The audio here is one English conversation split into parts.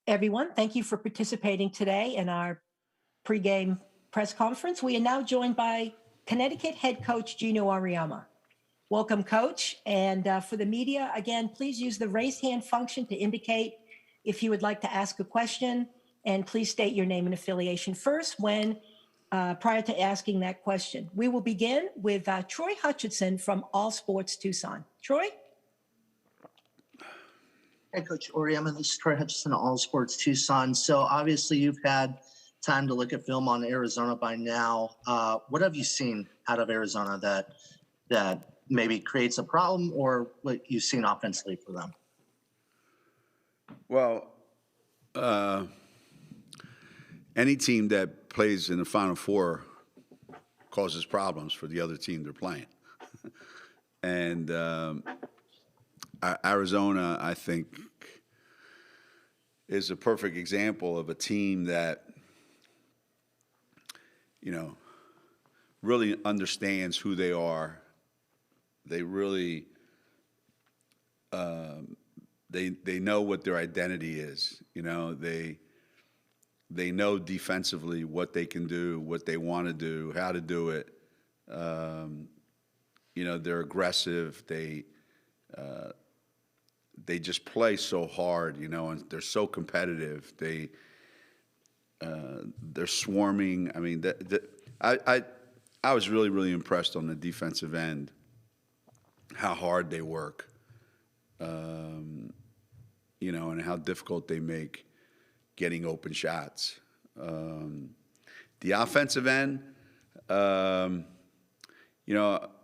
everyone. Thank you for participating today in our pregame press conference. We are now joined by Connecticut head coach Geno Auriemma. Welcome, Coach. And for the media, again, please use the raise hand function to indicate if you would like to ask a question, and please state your name and affiliation first prior to asking that question. We will begin with Troy Hutchinson from All Sports Tucson. Troy? Hey, Coach Auriemma, this is Troy Hutchinson, All Sports Tucson. So obviously you've had time to look at film on Arizona by now. What have you seen out of Arizona that maybe creates a problem, or what you've seen offensively for them? Well, any team that plays in the Final Four causes problems for the other team they're playing. And Arizona, I think, is a perfect example of a team that, really understands who they are. They really, they know what their identity is. They know defensively what they can do, what they want to do, how to do it. They're aggressive. They just play so hard, and they're so competitive. They're swarming. I mean, I was really, really impressed on the defensive end, how hard they work, and how difficult they make getting open shots. The offensive end,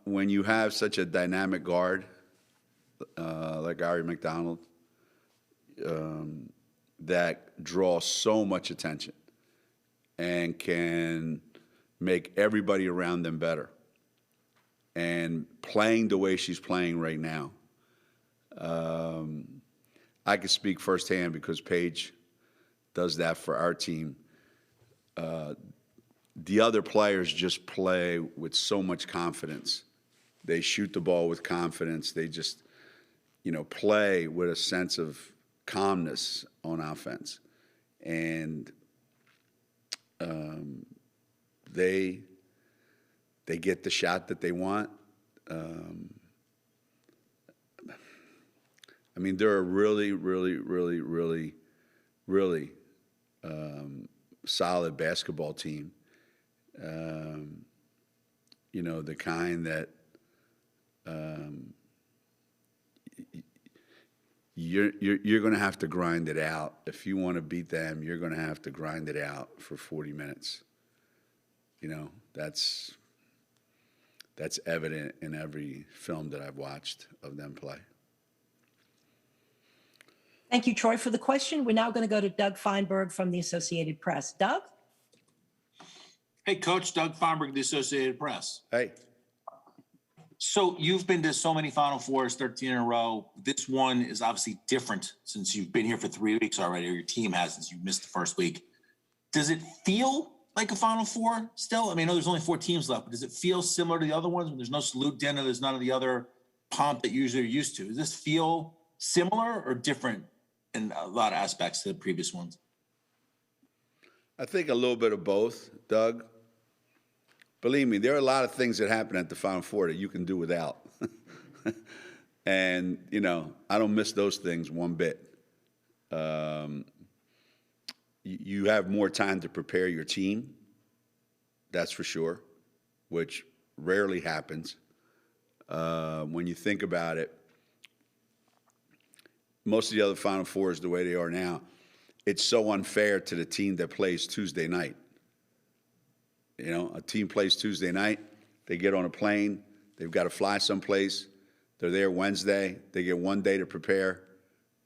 when you have such a dynamic guard like Arie McDonald, that draws so much attention and can make everybody around them better. And playing the way she's playing right now, I can speak firsthand because Paige does that for our team. The other players just play with so much confidence. They shoot the ball with confidence. They just, play with a sense of calmness on offense. And they get the shot that they want. They're a really, really, really, really, really solid basketball team. The kind that you're going to have to grind it out. If you want to beat them, you're going to have to grind it out for 40 minutes. That's evident in every film that I've watched of them play. Thank you, Troy, for the question. We're now going to go to Doug Feinberg from the Associated Press. Doug? Hey, Coach. Doug Feinberg, the Associated Press. Hey. So you've been to so many Final Fours, 13 in a row. This one is obviously different since you've been here for 3 weeks already, or your team has since you missed the first week. Does it feel like a Final Four still? I know there's only 4 teams left, but does it feel similar to the other ones when there's no salute dinner, there's none of the other pomp that usually you're used to? Does this feel similar or different in a lot of aspects to the previous ones? I think a little bit of both, Doug. Believe me, there are a lot of things that happen at the Final Four that you can do without. And, I don't miss those things one bit. You have more time to prepare your team, that's for sure, which rarely happens. When you think about it, most of the other Final Fours, the way they are now, it's so unfair to the team that plays Tuesday night. A team plays Tuesday night, they get on a plane, they've got to fly someplace, they're there Wednesday, they get 1 day to prepare,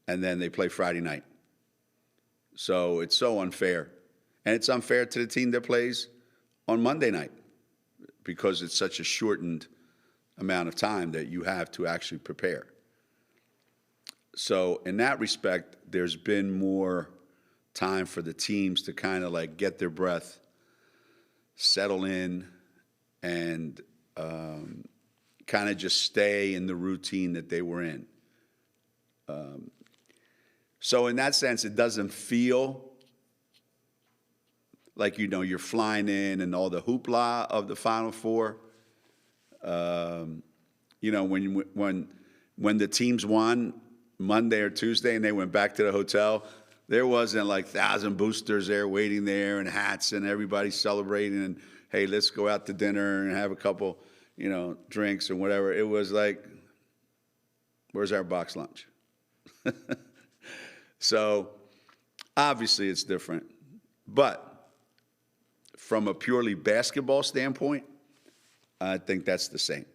and then they play Friday night. So it's so unfair. And it's unfair to the team that plays on Monday night because it's such a shortened amount of time that you have to actually prepare. So in that respect, there's been more time for the teams to kind of get their breath, settle in, and kind of just stay in the routine that they were in. So in that sense, it doesn't feel like, you're flying in and all the hoopla of the Final Four. When the teams won Monday or Tuesday and they went back to the hotel, there wasn't like 1,000 boosters there waiting there and hats and everybody celebrating and, hey, let's go out to dinner and have a couple, drinks and whatever. It was like, where's our box lunch? So obviously it's different. But from a purely basketball standpoint, I think that's the same.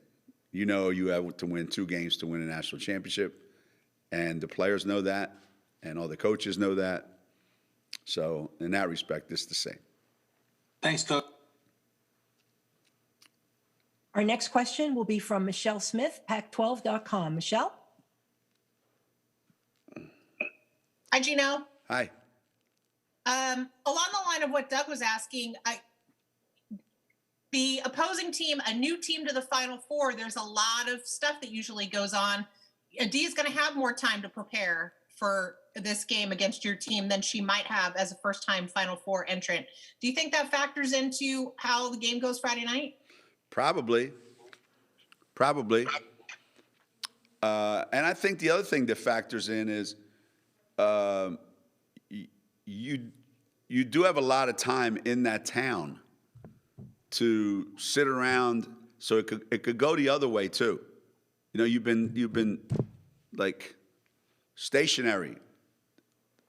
You have to win 2 games to win a national championship, and the players know that, and all the coaches know that. So in that respect, it's the same. Thanks, Coach. Our next question will be from Michelle Smith, Pac12.com. Michelle? Hi, Geno. Hi. Along the line of what Doug was asking, the opposing team, a new team to the Final Four, there's a lot of stuff that usually goes on. Adi is going to have more time to prepare for this game against your team than she might have as a first-time Final Four entrant. Do you think that factors into how the game goes Friday night? Probably. And I think the other thing that factors in is you do have a lot of time in that town to sit around, so it could go the other way too. You've been like stationary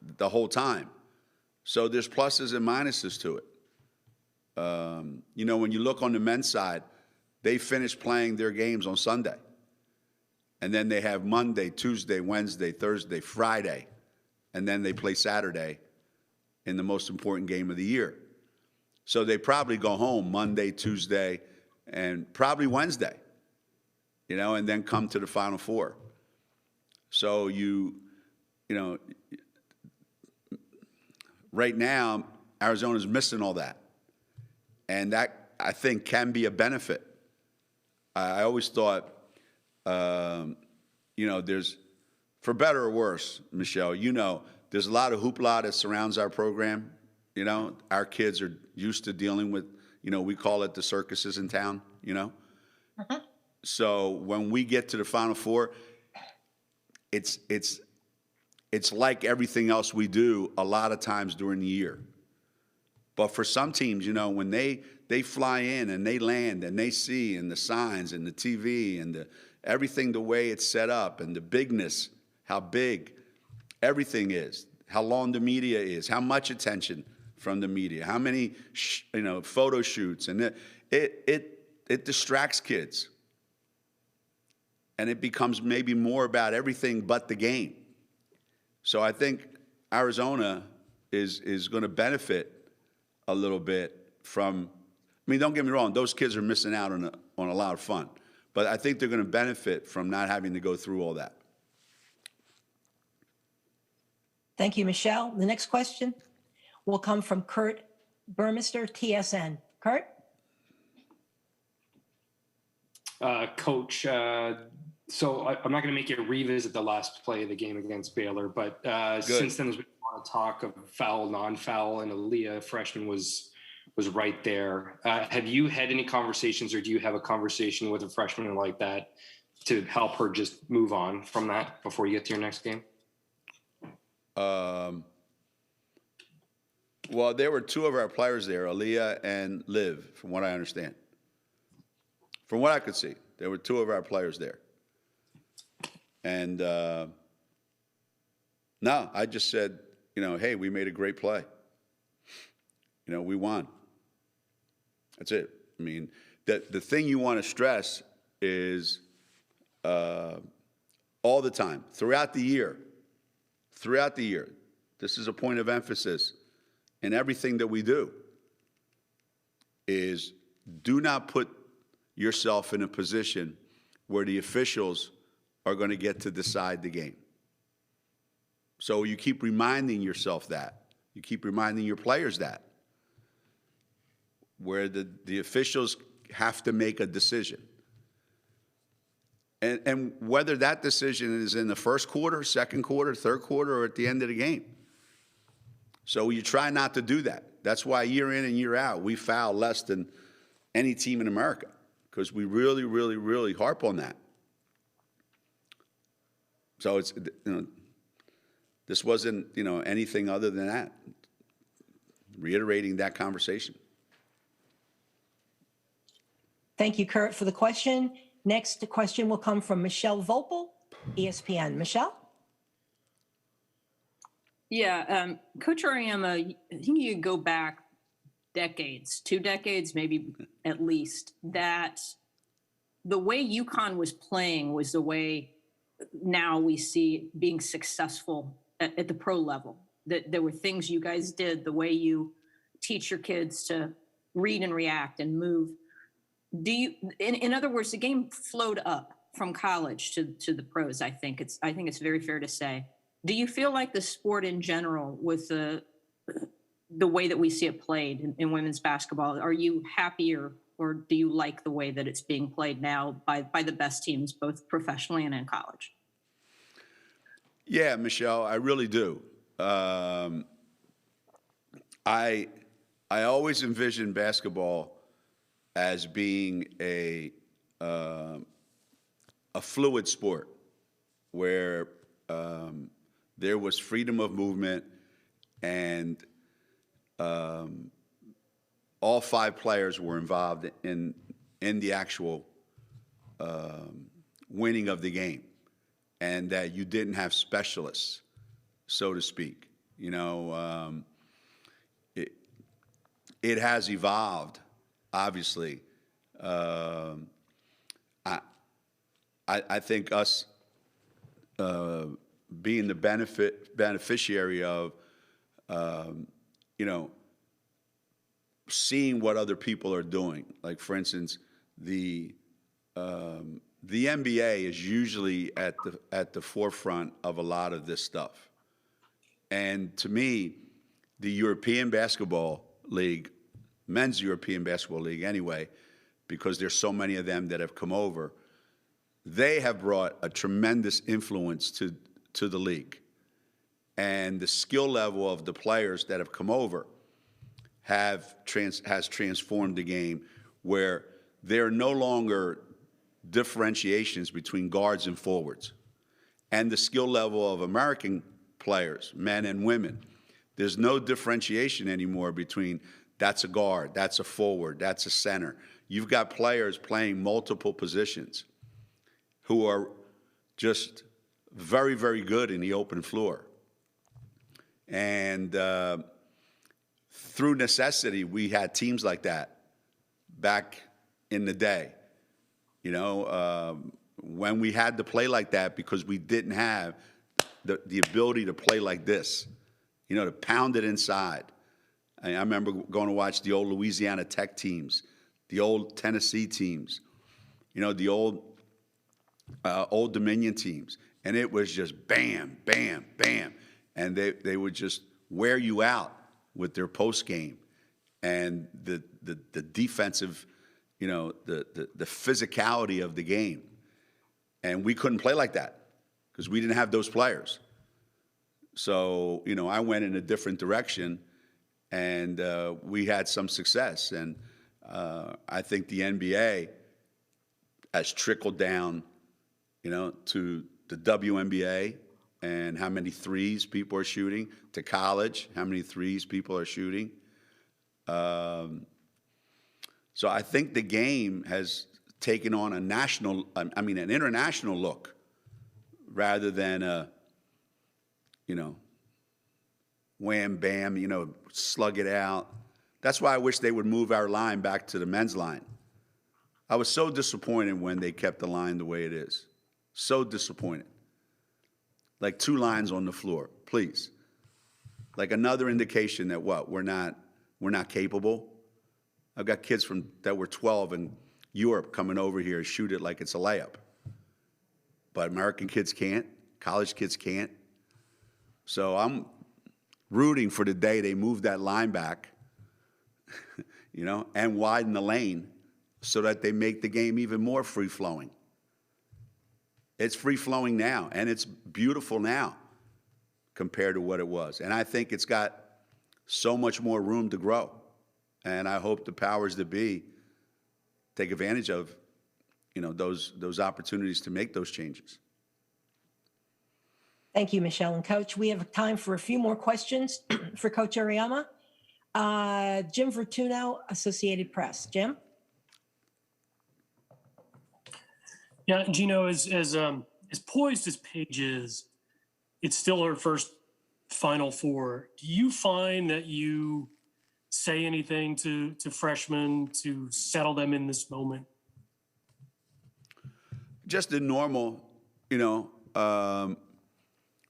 the whole time, so there's pluses and minuses to it. When you look on the men's side, they finish playing their games on Sunday, and then they have Monday, Tuesday, Wednesday, Thursday, Friday, and then they play Saturday in the most important game of the year. So they probably go home Monday, Tuesday, and probably Wednesday, and then come to the Final Four. So right now, Arizona's missing all that. And that, I think, can be a benefit. I always thought, there's, for better or worse, Michelle, there's a lot of hoopla that surrounds our program. Our kids are used to dealing with, we call it the circuses in town, Uh-huh. So when we get to the Final Four, it's like everything else we do a lot of times during the year. But for some teams, when they fly in and they land and they see and the signs and the TV and everything the way it's set up and the bigness, how big everything is, how long the media is, how much attention from the media, how many photo shoots, and it distracts kids, and it becomes maybe more about everything but the game. So I think Arizona is going to benefit a little bit from. Don't get me wrong; those kids are missing out on a lot of fun, but I think they're going to benefit from not having to go through all that. Thank you, Michelle. The next question will come from Kurt Burmester, TSN. Kurt? Coach, so I'm not going to make you revisit the last play of the game against Baylor, but since then there's been a lot of talk of foul, non-foul, and Aaliyah, freshman, was right there. Have you had any conversations, or do you have a conversation with a freshman like that to help her just move on from that before you get to your next game? Well, there were 2 of our players there, Aaliyah and Liv, from what I understand. From what I could see, there were 2 of our players there. And no, I just said, hey, we made a great play. We won. That's it. The thing you want to stress is all the time, throughout the year, this is a point of emphasis in everything that we do, is do not put yourself in a position where the officials are going to get to decide the game. So you keep reminding yourself that. You keep reminding your players that. Where the officials have to make a decision. And whether that decision is in the first quarter, second quarter, third quarter, or at the end of the game. So you try not to do that. That's why year in and year out, we foul less than any team in America, because we really, really, really harp on that. So it's, this wasn't, anything other than that. Reiterating that conversation. Thank you, Kurt, for the question. Next question will come from Michelle Vopel, ESPN. Michelle? Yeah, Coach Auriemma, I think you go back decades, 2 decades, maybe at least, that the way UConn was playing was the way now we see being successful at the pro level. That there were things you guys did, the way you teach your kids to read and react and move. Do you, in other words, the game flowed up from college to the pros. I think it's very fair to say. Do you feel like the sport in general, with the way that we see it played in women's basketball, are you happier, or do you like the way that it's being played now by the best teams, both professionally and in college? Yeah, Michelle, I really do. I always envisioned basketball as being a fluid sport where there was freedom of movement, and all 5 players were involved in the actual winning of the game, and that you didn't have specialists, so to speak. It has evolved, obviously. I think us being the beneficiary of, seeing what other people are doing. Like, for instance, the NBA is usually at the forefront of a lot of this stuff. And to me, the European Basketball League, men's European Basketball League anyway, because there's so many of them that have come over, they have brought a tremendous influence to the league. And the skill level of the players that have come over has transformed the game, where there are no longer differentiations between guards and forwards. And the skill level of American players, men and women, there's no differentiation anymore between that's a guard, that's a forward, that's a center. You've got players playing multiple positions who are just very, very good in the open floor. And through necessity, we had teams like that back in the day. When we had to play like that, because we didn't have the ability to play like this, to pound it inside. I remember going to watch the old Louisiana Tech teams, the old Tennessee teams, the old Old Dominion teams. And it was just bam, bam, bam. And they would just wear you out with their post game, and the defensive, the physicality of the game. And we couldn't play like that because we didn't have those players. So, I went in a different direction, and we had some success. And I think the NBA has trickled down, to the WNBA, and how many threes people are shooting, to college, how many threes people are shooting. So I think the game has taken on an international look, rather than wham, bam, slug it out. That's why I wish they would move our line back to the men's line. I was so disappointed when they kept the line the way it is. So disappointed. Like 2 lines on the floor, please. Like another indication that we're not capable. I've got kids that were 12 in Europe coming over here and shoot it like it's a layup. But American kids can't, college kids can't. So I'm rooting for the day they move that line back, and widen the lane so that they make the game even more free-flowing. It's free-flowing now, and it's beautiful now compared to what it was. And I think it's got so much more room to grow. And I hope the powers that be take advantage of, those opportunities to make those changes. Thank you, Michelle and Coach. We have time for a few more questions for Coach Auriemma. Jim Vertuno, Associated Press. Jim? Yeah, Geno, as poised as Paige is, it's still her first Final Four. Do you find that you say anything to freshmen to settle them in this moment? Just the normal,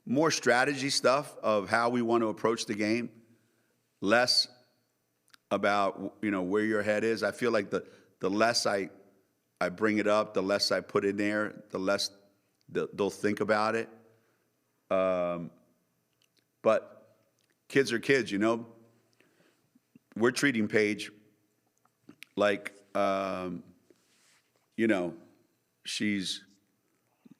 more strategy stuff of how we want to approach the game, less about, where your head is. I feel like the less I bring it up, the less I put in there, the less they'll think about it. But kids are kids, We're treating Paige like, she's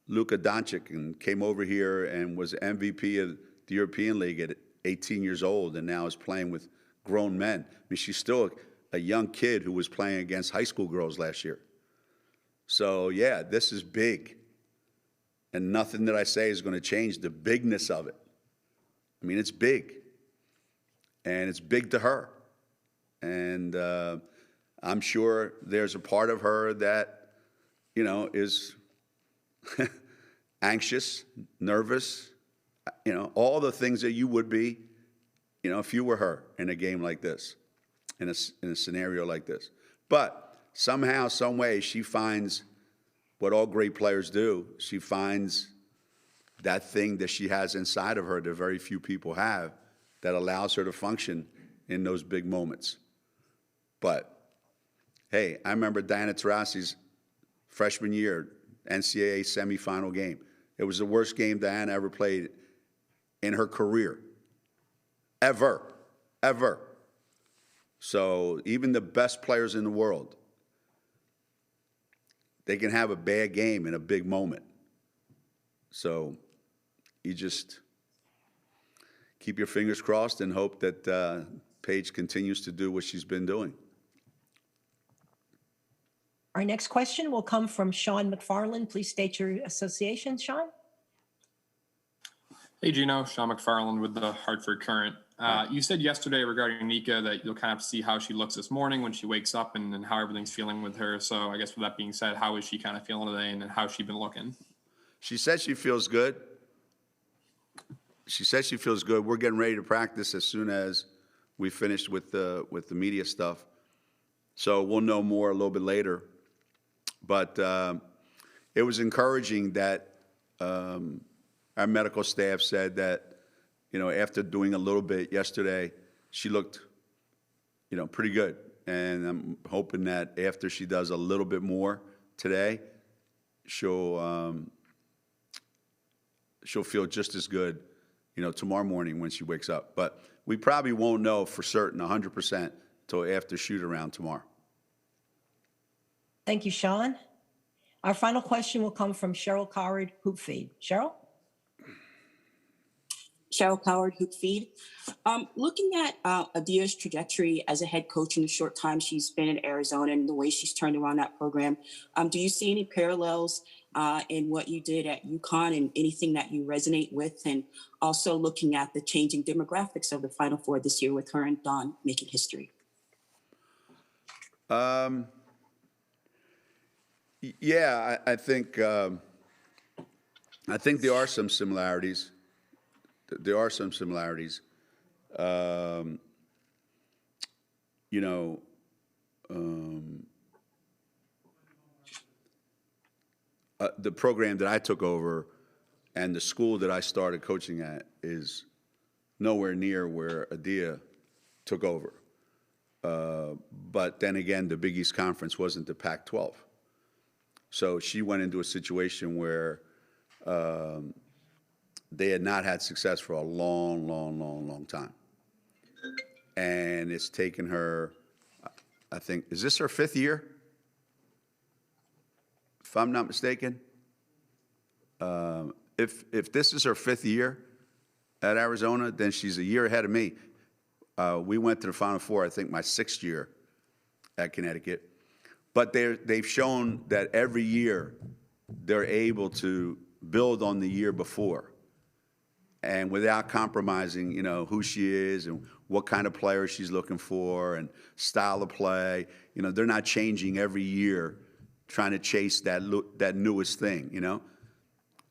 Luka Doncic and came over here and was MVP of the European League at 18 years old and now is playing with grown men. I mean, she's still a young kid who was playing against high school girls last year. So, yeah, this is big. And nothing that I say is going to change the bigness of it. I mean, it's big. And it's big to her. And I'm sure there's a part of her that, is anxious, nervous, all the things that you would be, if you were her in a game like this, in a scenario like this. But somehow, some way, she finds what all great players do. She finds that thing that she has inside of her that very few people have that allows her to function in those big moments. But, hey, I remember Diana Taurasi's freshman year, NCAA semifinal game. It was the worst game Diana ever played in her career. Ever. So even the best players in the world, they can have a bad game in a big moment. So you just keep your fingers crossed and hope that Paige continues to do what she's been doing. Our next question will come from Sean McFarland. Please state your association, Sean. Hey, Geno. Sean McFarland with the Hartford Courant. You said yesterday regarding Nika that you'll kind of see how she looks this morning when she wakes up and how everything's feeling with her. So I guess with that being said, how is she kind of feeling today and how's she been looking? She said she feels good. We're getting ready to practice as soon as we finish with the media stuff. So we'll know more a little bit later. But it was encouraging that our medical staff said that, after doing a little bit yesterday, she looked, pretty good. And I'm hoping that after she does a little bit more today, she'll feel just as good, tomorrow morning when she wakes up. But we probably won't know for certain 100% until after shoot around tomorrow. Thank you, Sean. Our final question will come from Cheryl Coward, Hoop Feed. Cheryl? Cheryl Coward, Hoop Feed. Looking at Adia's trajectory as a head coach in the short time she's been in Arizona and the way she's turned around that program, do you see any parallels in what you did at UConn and anything that you resonate with? And also looking at the changing demographics of the Final Four this year with her and Dawn making history. Yeah, I think there are some similarities. The program that I took over and the school that I started coaching at is nowhere near where Adia took over. But then again, the Big East Conference wasn't the Pac-12. So she went into a situation where they had not had success for a long time. And it's taken her, I think, is this her 5th year? If I'm not mistaken? if this is her 5th year at Arizona, then she's a year ahead of me. We went to the Final Four, I think, my 6th year at Connecticut. But they've shown that every year they're able to build on the year before, and without compromising, who she is and what kind of player she's looking for and style of play. They're not changing every year, trying to chase that newest thing.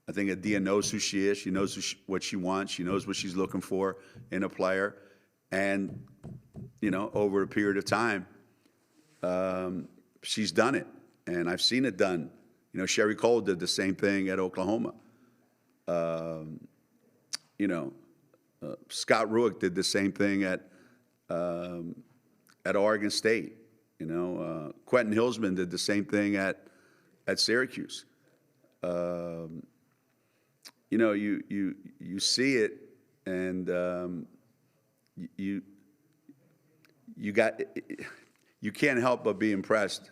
I think Adia knows who she is. She knows what she wants. She knows what she's looking for in a player, and over a period of time, she's done it, and I've seen it done. Sherry Cole did the same thing at Oklahoma. Scott Ruick did the same thing at Oregon State. Quentin Hillsman did the same thing at Syracuse. You see it, and you can't help but be impressed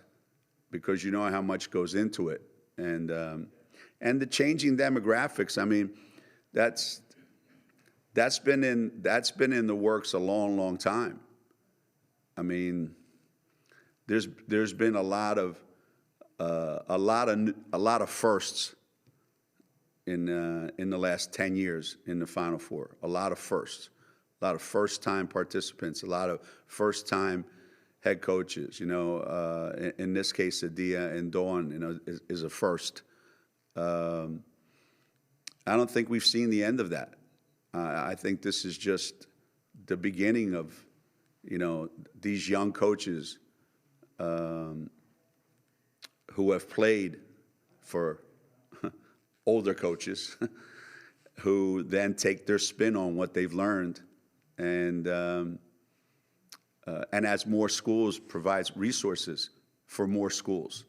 because you know how much goes into it, and the changing demographics. I mean, that's been in the works a long time. I mean, there's been a lot of firsts in the last 10 years in the Final Four. A lot of firsts, a lot of first-time participants, a lot of first-time head coaches. In this case, Adia and Dawn, is a first. I don't think we've seen the end of that. I think this is just the beginning of, these young coaches who have played for older coaches who then take their spin on what they've learned, and as more schools provides resources for more schools,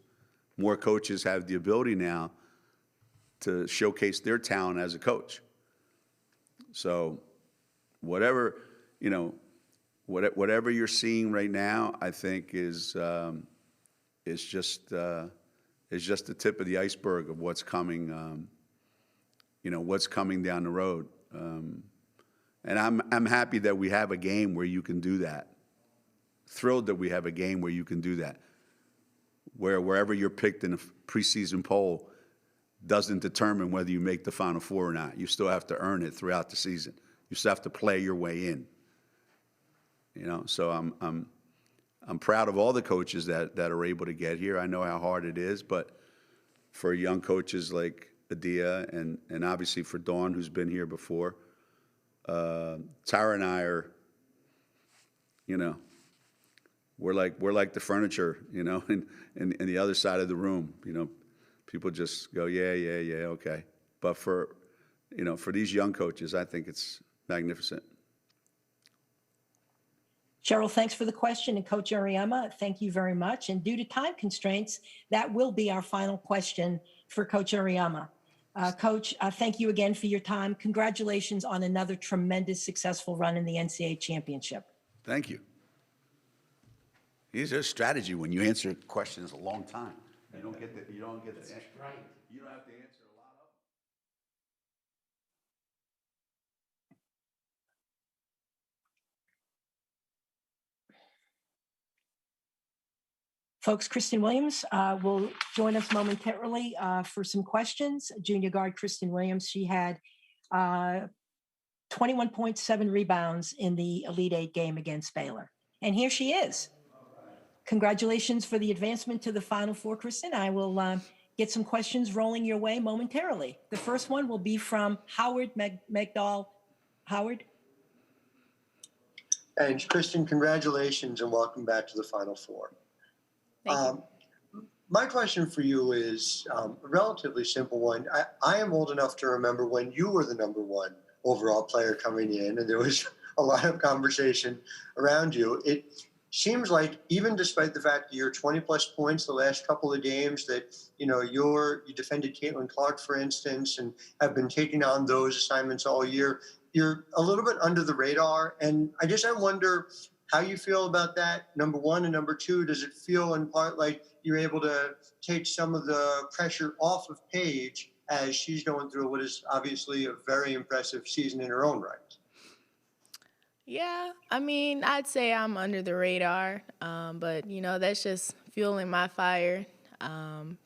more coaches have the ability now to showcase their talent as a coach. So whatever you're seeing right now, I think is just the tip of the iceberg of what's coming. What's coming down the road. And I'm happy that we have a game where you can do that. Thrilled that we have a game where you can do that. Wherever you're picked in a preseason poll doesn't determine whether you make the Final Four or not. You still have to earn it throughout the season. You still have to play your way in. So I'm proud of all the coaches that are able to get here. I know how hard it is, but for young coaches like Adia and obviously for Dawn, who's been here before, Tara and I are, we're like the furniture, in the other side of the room. People just go, yeah, okay. But for these young coaches, I think it's magnificent. Cheryl, thanks for the question. And Coach Auriemma, thank you very much. And due to time constraints, that will be our final question for Coach Auriemma. Coach, thank you again for your time. Congratulations on another tremendous, successful run in the NCAA championship. Thank you. Here's a strategy when you answer questions a long time. You don't get the right. You don't have to answer a lot of them. Folks, Christyn Williams will join us momentarily for some questions. Junior guard Christyn Williams, she had 21.7 rebounds in the Elite Eight game against Baylor. And here she is. Congratulations for the advancement to the Final Four, Christyn. I will get some questions rolling your way momentarily. The first one will be from Howard Megdal. Howard? And Christyn, congratulations and welcome back to the Final Four. My question for you is a relatively simple one. I am old enough to remember when you were the #1 overall player coming in, and there was a lot of conversation around you. It seems like even despite the fact that you're 20-plus points the last couple of games, that you defended Caitlin Clark, for instance, and have been taking on those assignments all year. You're a little bit under the radar, and I wonder how you feel about that, #1, and #2. Does it feel in part like you're able to take some of the pressure off of Paige as she's going through what is obviously a very impressive season in her own right? Yeah, I mean, I'd say I'm under the radar, but that's just fueling my fire. Um,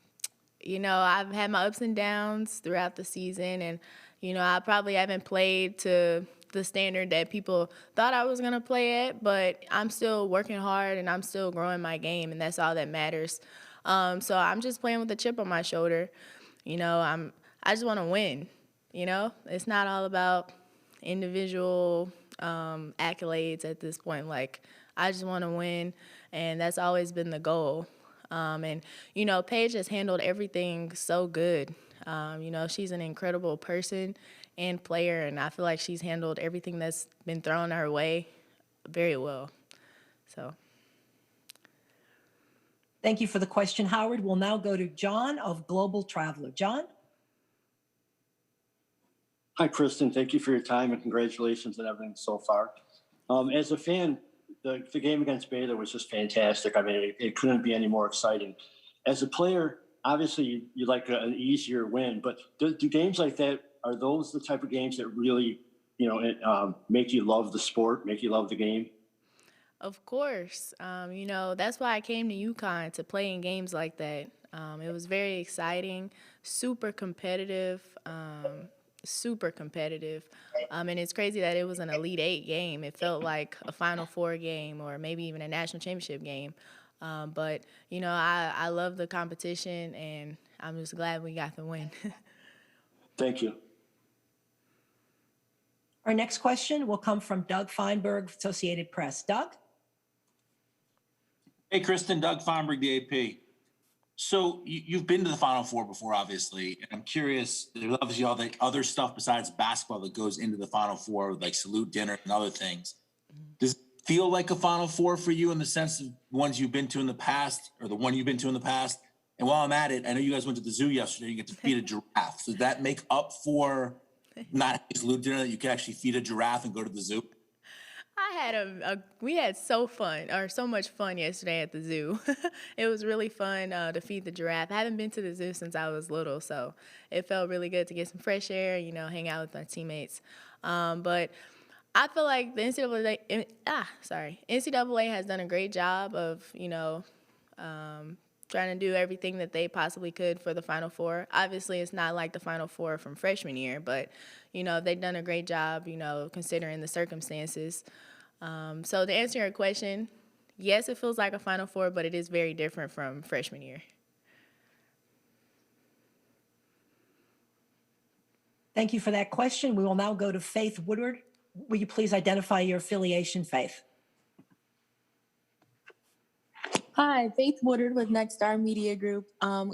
I've had my ups and downs throughout the season, and I probably haven't played to the standard that people thought I was gonna play at, but I'm still working hard and I'm still growing my game, and that's all that matters. So I'm just playing with a chip on my shoulder. I just want to win. It's not all about individual accolades at this point. Like, I just want to win, and that's always been the goal. And Paige has handled everything so good. She's an incredible person and player, and I feel like she's handled everything that's been thrown her way very well. So. Thank you for the question, Howard. We'll now go to John of Global Traveler. John? Hi, Christyn. Thank you for your time and congratulations on everything so far. As a fan, the game against Baylor was just fantastic. I mean, it couldn't be any more exciting. As a player, obviously you like an easier win, but do games like that, are those the type of games that really, make you love the sport, make you love the game? Of course. That's why I came to UConn, to play in games like that. It was very exciting, super competitive. And it's crazy that it was an Elite Eight game. It felt like a Final Four game or maybe even a national championship game. But I love the competition, and I'm just glad we got the win. Thank you. Our next question will come from Doug Feinberg, Associated Press. Doug? Hey, Christyn, Doug Feinberg, the AP. So you've been to the Final Four before, obviously, and I'm curious, there's obviously all the other stuff besides basketball that goes into the Final Four, like salute dinner and other things. Does it feel like a Final Four for you in the sense of ones you've been to in the past, or the one you've been to in the past? And while I'm at it, I know you guys went to the zoo yesterday, you get to feed a giraffe. Does that make up for not having salute dinner, that you can actually feed a giraffe and go to the zoo? We had so much fun yesterday at the zoo. It was really fun to feed the giraffe. I haven't been to the zoo since I was little, so it felt really good to get some fresh air, hang out with my teammates. But I feel like the NCAA has done a great job of, trying to do everything that they possibly could for the Final Four. Obviously, it's not like the Final Four from freshman year, but, they've done a great job, considering the circumstances. So to answer your question, yes, it feels like a Final Four, but it is very different from freshman year. Thank you for that question. We will now go to Faith Woodward. Will you please identify your affiliation, Faith? Hi, Faith Woodard with Nexstar Media Group.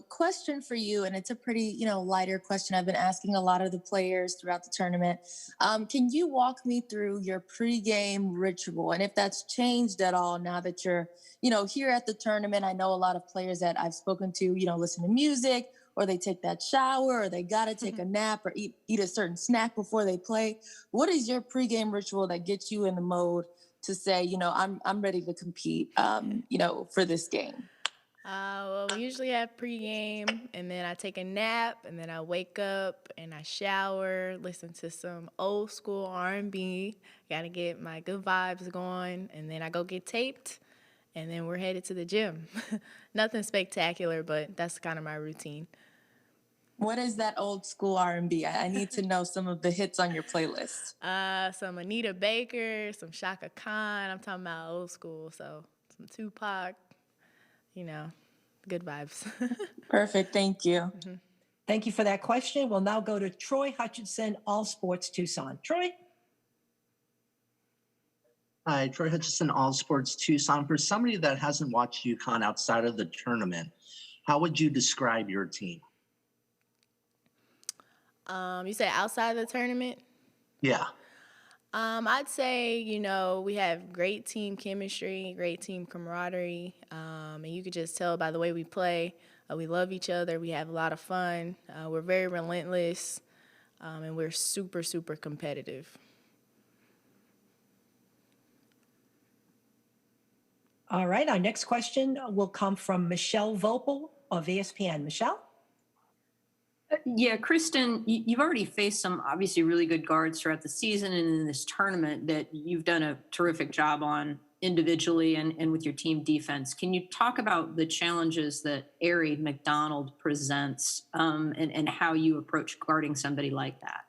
Question for you, and it's a pretty, lighter question I've been asking a lot of the players throughout the tournament. Can you walk me through your pregame ritual, and if that's changed at all now that you're, here at the tournament? I know a lot of players that I've spoken to, listen to music, or they take that shower, or they got to take a nap or eat a certain snack before they play. What is your pregame ritual that gets you in the mode to say, I'm ready to compete, for this game? Well, we usually have pregame, and then I take a nap, and then I wake up and I shower, listen to some old school R&B. Got to get my good vibes going, and then I go get taped, and then we're headed to the gym. Nothing spectacular, but that's kind of my routine. What is that old school R&B? I need to know some of the hits on your playlist. Some Anita Baker, some Shaka Khan. I'm talking about old school, so some Tupac, good vibes. Perfect, thank you. Mm-hmm. Thank you for that question. We'll now go to Troy Hutchinson, All Sports Tucson. Troy? Hi, Troy Hutchinson, All Sports Tucson. For somebody that hasn't watched UConn outside of the tournament, how would you describe your team? You said outside of the tournament? Yeah. I'd say, we have great team chemistry, great team camaraderie, and you could just tell by the way we play. We love each other. We have a lot of fun. We're very relentless, and we're super, super competitive. All right, our next question will come from Michelle Vopel of ESPN. Michelle? Yeah, Christyn, you've already faced some obviously really good guards throughout the season and in this tournament that you've done a terrific job on individually and with your team defense. Can you talk about the challenges that Arie McDonald presents and how you approach guarding somebody like that?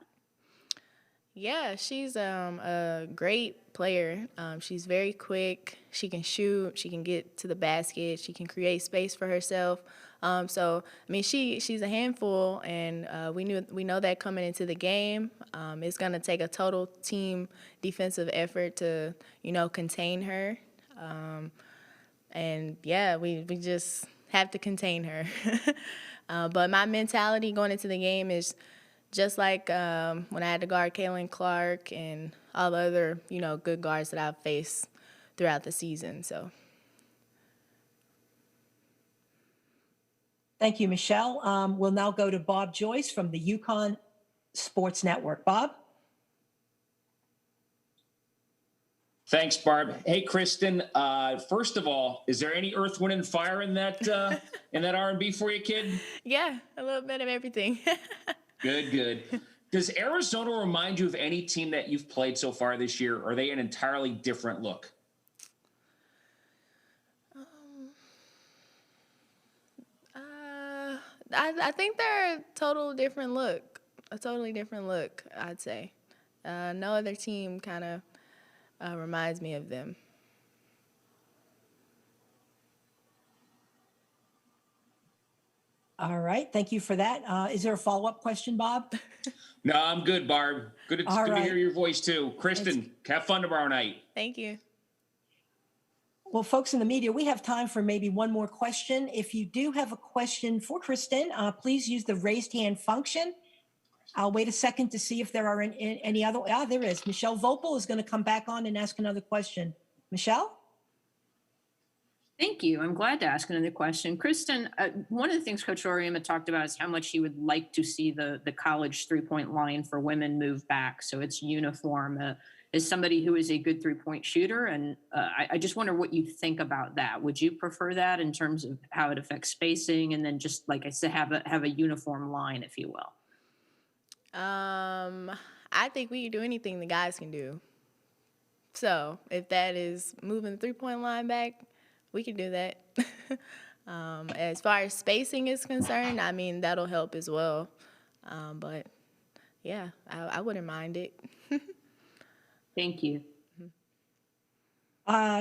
Yeah, she's a great player. She's very quick. She can shoot. She can get to the basket. She can create space for herself. So I mean, she's a handful, and we know that coming into the game. It's gonna take a total team defensive effort to contain her. And yeah, we just have to contain her. But my mentality going into the game is just like when I had to guard Kaylin Clark and all the other, good guards that I've faced throughout the season. So. Thank you, Michelle. We'll now go to Bob Joyce from the UConn Sports Network. Bob? Thanks, Barb. Hey, Christyn. First of all, is there any Earth, Wind, and Fire in that R&B for you, kid? Yeah, a little bit of everything. Good. Does Arizona remind you of any team that you've played so far this year? Or are they an entirely different look? I think they're a totally different look, I'd say. No other team kind of reminds me of them. All right. Thank you for that. Is there a follow-up question, Bob? No, I'm good, Barb. Good to hear your voice, too. Christyn, have fun tomorrow night. Thank you. Well, folks in the media, we have time for maybe one more question. If you do have a question for Christyn, please use the raised hand function. I'll wait a second to see if there are any other. There is. Michelle Vopel is going to come back on and ask another question. Michelle? Thank you. I'm glad to ask another question. Christyn, one of the things Coach Auriemma talked about is how much he would like to see the college three-point line for women move back so it's uniform. As somebody who is a good three-point shooter, and I just wonder what you think about that. Would you prefer that in terms of how it affects spacing, and then just like I said, have a uniform line, if you will? I think we can do anything the guys can do. So if that is moving the three-point line back, we can do that. As far as spacing is concerned, I mean, that'll help as well. But yeah, I wouldn't mind it. Thank you.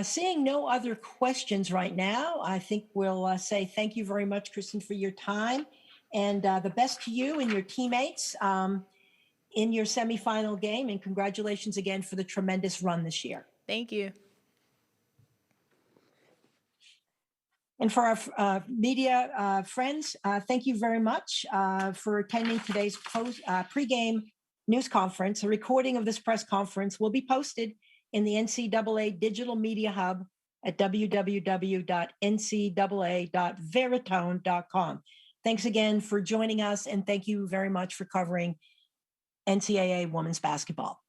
Seeing no other questions right now, I think we'll say thank you very much, Christyn, for your time, and the best to you and your teammates in your semifinal game, and congratulations again for the tremendous run this year. Thank you. And for our media friends, thank you very much for attending today's pregame news conference. A recording of this press conference will be posted in the NCAA Digital Media Hub at www.ncaa.veritone.com. Thanks again for joining us, and thank you very much for covering NCAA women's basketball.